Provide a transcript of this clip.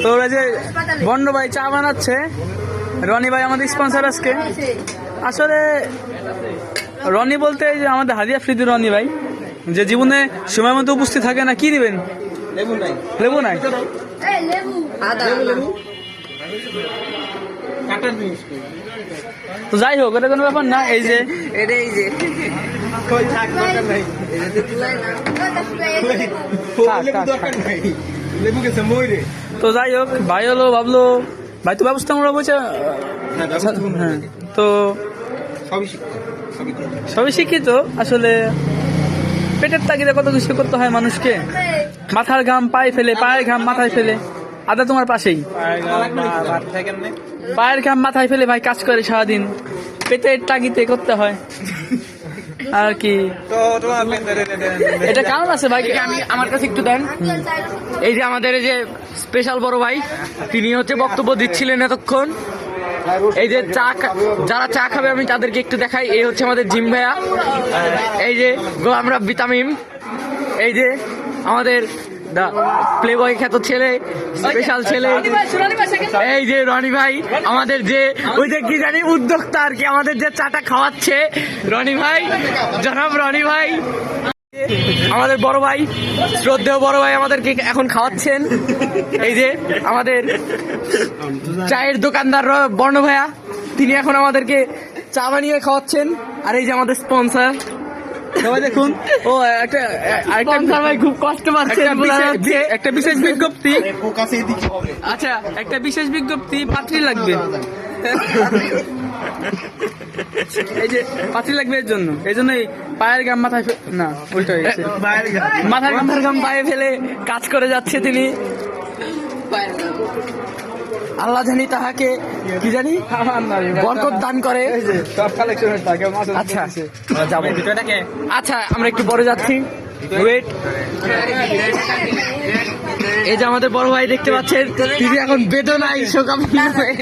তো ওরা যে বন্ড ভাই চা বানাচ্ছে, রনি ভাই আমাদের স্পন্সর আজকে। আসলে রনি বলতে যে আমাদের হাদিয়া ফ্রিদি রনি ভাই, যে জীবনে সময় মতো উপস্থিত থাকে না। কি দিবেন? লেবু নাই? তো যাই হোক, এটা কোনো ব্যাপার না। এই যে তো যাই হোক, ভাই হলো ভাবলো ভাই তো ব্যবস্থা আমরা বলছে। হ্যাঁ, তো সবই শিক্ষিত। আসলে পেটের তাগিদে কত কিছু করতে হয় মানুষকে। মাথার ঘাম পায়ে ফেলে, পায়ের ঘাম মাথায় ফেলে। আদা তোমার পাশেই, পায়ের ঘাম মাথায় ফেলে ভাই কাজ করে সারাদিন, পেটের তাগিদে করতে হয় আর কি। এটা কারণ আছে ভাই, আমি আমার কাছে একটু দেন। এই যে আমাদের এই যে স্পেশাল বড় ভাই, তিনি হচ্ছে বক্তব্য দিচ্ছিলেন এতক্ষণ। এই যে যারা চা খাবে আমি তাদেরকে একটু দেখাই। এই হচ্ছে আমাদের জিম ভাইয়া, এই যে গোলাম রাব্বি তামিম, এই যে আমাদের প্লে বয় খ্যাত ছেলে, স্পেশাল ছেলে, এই যে রনি ভাই, আমাদের যে ওই যে কি জানি উদ্যোক্তা আর কি, আমাদের যে চাটা খাওয়াচ্ছে রনি ভাই, জনাব রনি ভাই। আমাদের বড় ভাই, শ্রদ্ধেয় বড় ভাই আমাদেরকে এখন খাওয়াচ্ছেন। এই যে আমাদের চায়ের দোকানদার বর্ণ ভাইয়া, তিনি এখন আমাদেরকে চা বানিয়ে খাওয়াচ্ছেন। আর এই যে আমাদের স্পন্সর সবাই দেখুন। ও একটা ভাই খুব কষ্ট পাচ্ছে। একটা বিশেষ বিজ্ঞপ্তি, আচ্ছা একটা বিশেষ বিজ্ঞপ্তি, পাত্রী লাগবে। এই যে পাত্রী লাগবে এর জন্য, এই জন্যই পায়ের ঘাম মাথায় না ওইটা মাথার ঘাম পায়ে ফেলে কাজ করে যাচ্ছে তিনি। আল্লাহ জানি তাহাকে কি জানি বরকত দান করে। আচ্ছা যাবো, আচ্ছা আমরা একটু পরে যাচ্ছি, ওয়েট। এই যে আমাদের বড় ভাই দেখতে পাচ্ছেন, তিনি এখন বেদনায় শোকাবদ্ধ হয়ে